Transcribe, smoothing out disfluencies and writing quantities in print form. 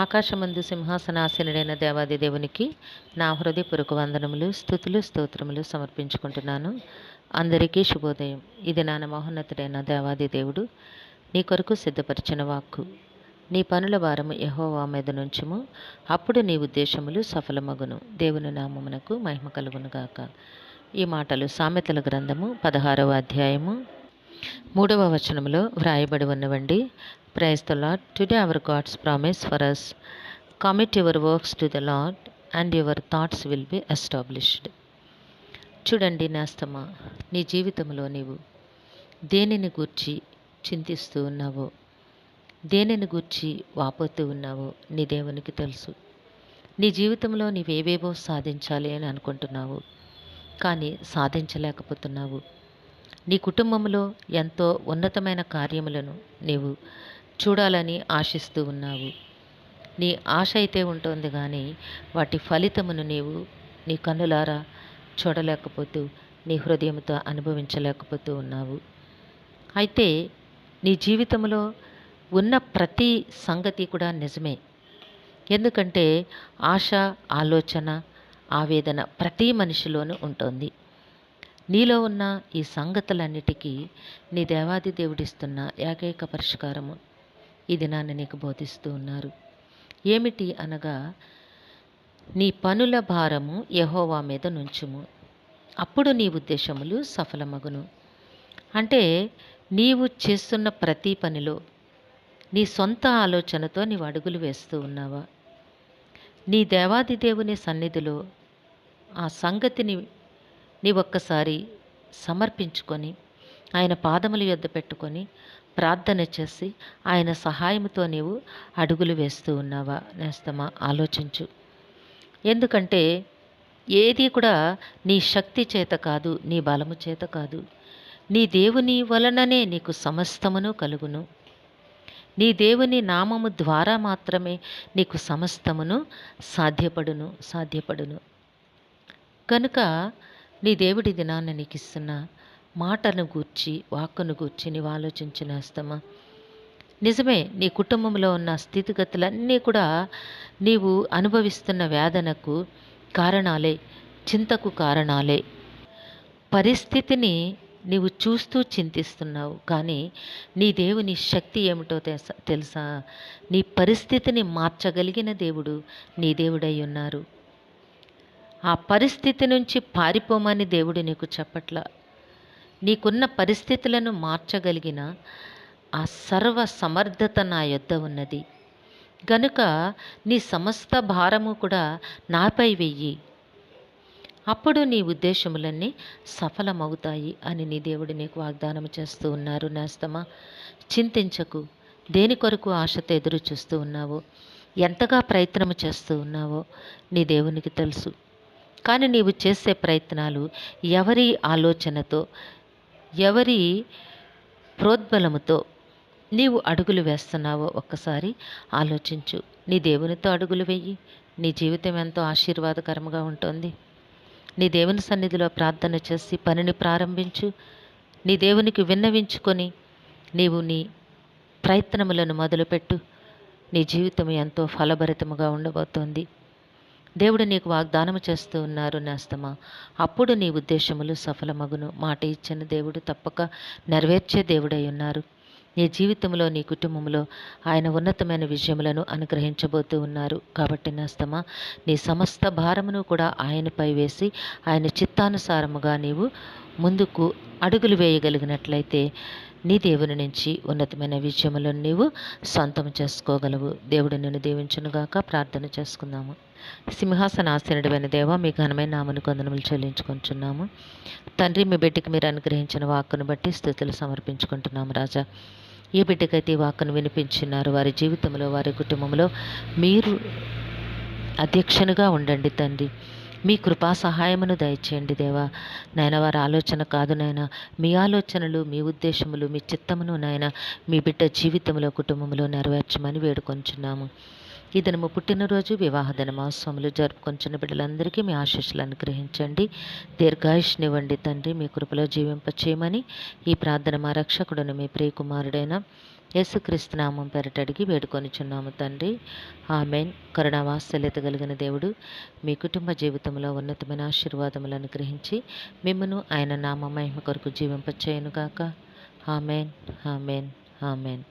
ఆకాశమందు సింహాసనాసీనుడైన దేవాది దేవునికి నా హృదయపూర్వక వందనములు, స్తుతులు, స్తోత్రములు సమర్పించుకుంటున్నాను. అందరికీ శుభోదయం. ఇది నా మహోన్నతుడైన దేవాది దేవుడు నీ కొరకు సిద్ధపరిచిన వాక్కు. నీ పనుల భారము యెహోవా మీద నుంచుము, అప్పుడు నీ ఉద్దేశములు సఫలమగును. దేవుని నామమునకు మహిమ కలుగునుగాక. ఈ మాటలు సామెతల గ్రంథము 16వ అధ్యాయము 3వ వచనములో వ్రాయబడి ఉన్నవండి. Praise the Lord. Today our God's promise for us, commit your works to the Lord and your thoughts will be established. చూడండి నేస్తమా, నీ జీవితంలో నీవు దేనిని గూర్చి చింతిస్తూ ఉన్నావో, దేనిని గూర్చి వాపోతూ ఉన్నావో నీ దేవునికి తెలుసు. నీ జీవితంలో నీవేవేవో సాధించాలి అని అనుకుంటున్నావు, కానీ సాధించలేకపోతున్నావు. నీ కుటుంబంలో ఎంతో ఉన్నతమైన కార్యములను నీవు చూడాలని ఆశిస్తూ ఉన్నావు. నీ ఆశ అయితే ఉంటుంది, కానీ వాటి ఫలితమును నీవు నీ కన్నులారా చూడలేకపోతూ, నీ హృదయంతో అనుభవించలేకపోతూ ఉన్నావు. అయితే నీ జీవితంలో ఉన్న ప్రతి సంగతి కూడా నిజమే. ఎందుకంటే ఆశ, ఆలోచన, ఆవేదన ప్రతి మనిషిలోనూ ఉంటుంది. నీలో ఉన్న ఈ సంగతులన్నిటికీ నీ దేవాది దేవుడిస్తున్న ఏకైక పరిష్కారము ఇది నాన్న నీకు బోధిస్తూ ఉన్నారు. ఏమిటి అనగా, నీ పనుల భారము యెహోవా మీద నుంచుము, అప్పుడు నీ ఉద్దేశములు సఫలమగును. అంటే నీవు చేస్తున్న ప్రతి పనిలో నీ సొంత ఆలోచనతో నీవు అడుగులు వేస్తూ ఉన్నావా? నీ దేవాది దేవుని సన్నిధిలో ఆ సంగతిని నీవొక్కసారి సమర్పించుకొని ఆయన పాదముల యొద్ద పెట్టుకొని ప్రార్థన చేసి ఆయన సహాయంతో నీవు అడుగులు వేస్తూ ఉన్నావా నేస్తమా? ఆలోచించు. ఎందుకంటే ఏది కూడా నీ శక్తి చేత కాదు, నీ బలము చేత కాదు, నీ దేవుని వలననే నీకు సమస్తమును కలుగును. నీ దేవుని నామము ద్వారా మాత్రమే నీకు సమస్తమును సాధ్యపడును. కనుక నీ దేవుడి దినాన్ని నీకు ఇస్తున్న మాటను గూర్చి, వాక్కును గూర్చి నీవు ఆలోచించినేస్తామా? నిజమే, నీ కుటుంబంలో ఉన్న స్థితిగతులన్నీ కూడా నీవు అనుభవిస్తున్న వేదనకు కారణాలే, చింతకు కారణాలే. పరిస్థితిని నీవు చూస్తూ చింతిస్తున్నావు, కానీ నీ దేవుని శక్తి ఏమిటో తెలుసా? నీ పరిస్థితిని మార్చగలిగిన దేవుడు నీ దేవుడై ఉన్నారు. ఆ పరిస్థితి నుంచి పారిపోమని దేవుడు నీకు చెప్పట్లా. నీకున్న పరిస్థితులను మార్చగలిగిన ఆ సర్వ సమర్థత నా యొద్ద ఉన్నది గనుక నీ సమస్త భారము కూడా నాపై వెయ్యి, అప్పుడు నీ ఉద్దేశములన్నీ సఫలమవుతాయి అని నీ దేవుడు నీకు వాగ్దానం చేస్తూ ఉన్నారు. నేస్తమా, చింతించకు. దేని కొరకు ఆశతో ఎదురు చూస్తూ ఉన్నావో, ఎంతగా ప్రయత్నం చేస్తూ ఉన్నావో నీ దేవునికి తెలుసు. కానీ నీవు చేసే ప్రయత్నాలు ఎవరి ఆలోచనతో, ఎవరి ప్రోద్బలముతో నీవు అడుగులు వేస్తున్నావో ఒక్కసారి ఆలోచించు. నీ దేవునితో అడుగులు వెయ్యి. నీ జీవితం ఎంతో ఆశీర్వాదకరంగా ఉంటుంది. నీ దేవుని సన్నిధిలో ప్రార్థన చేసి పనిని ప్రారంభించు. నీ దేవునికి విన్నవించుకొని నీవు నీ ప్రయత్నములను మొదలుపెట్టు. నీ జీవితం ఎంతో ఫలభరితముగా ఉండబోతోంది. దేవుడు నీకు వాగ్దానము చేస్తూ ఉన్నారు నేస్తమా, అప్పుడు నీ ఉద్దేశములు సఫలమగును. మాట ఇచ్చిన దేవుడు తప్పక నెరవేర్చే దేవుడై ఉన్నారు. నీ జీవితంలో, నీ కుటుంబంలో ఆయన ఉన్నతమైన విజయములను అనుగ్రహించబోతూ ఉన్నారు. కాబట్టి నేస్తమా, నీ సమస్త భారమును కూడా ఆయనపై వేసి ఆయన చిత్తానుసారముగా నీవు ముందుకు అడుగులు వేయగలిగినట్లయితే నీ దేవుని నుంచి ఉన్నతమైన విజయములను నీవు సొంతం చేసుకోగలవు. దేవుడు నిన్ను దీవించునుగాక. ప్రార్థన చేసుకుందాము. సింహాసనాసీనుడైన దేవా, మీ ఘనమైన నామమునకు వందనములు చెల్లించుకుంటున్నాము. తండ్రి, మీ బిడ్డకి మీరు అనుగ్రహించిన వాక్కును బట్టి స్తుతులు సమర్పించుకుంటున్నాము. రాజా, ఏ బిడ్డకైతే ఈ వాక్కును వినిపించినారు వారి జీవితంలో, వారి కుటుంబంలో మీరు అధ్యక్షునిగా ఉండండి తండ్రి. మీ కృపా సహాయమును దయచేయండి దేవా. నాయన, వారి ఆలోచన కాదు నాయన, మీ ఆలోచనలు, మీ ఉద్దేశములు, మీ చిత్తమును నాయన మీ బిడ్డ జీవితంలో, కుటుంబంలో నెరవేర్చమని వేడుకొంచున్నాము. ఈ దినము పుట్టినరోజు, వివాహ దినమోత్సవములు జరుపుకొంచున్న బిడ్డలందరికీ మీ ఆశీస్సులు అనుగ్రహించండి. దీర్ఘాయుష్నివ్వండి తండ్రి, మీ కృపలో జీవింపచేయమని ఈ ప్రార్థన మా రక్షకుడును మీ ప్రియకుమారుడైన యేసుక్రీస్తు నామం పేరట అడిగి వేడుకొనిచున్నాము తండ్రి. ఆమేన్. కరుణావాత్సల్యత కలిగిన దేవుడు మీ కుటుంబ జీవితంలో ఉన్నతమైన ఆశీర్వాదములు అనుగ్రహించి మిమ్మును ఆయన నామ మహిమ కొరకు జీవింపచేయునుగాక. ఆమేన్, ఆమేన్, ఆమేన్.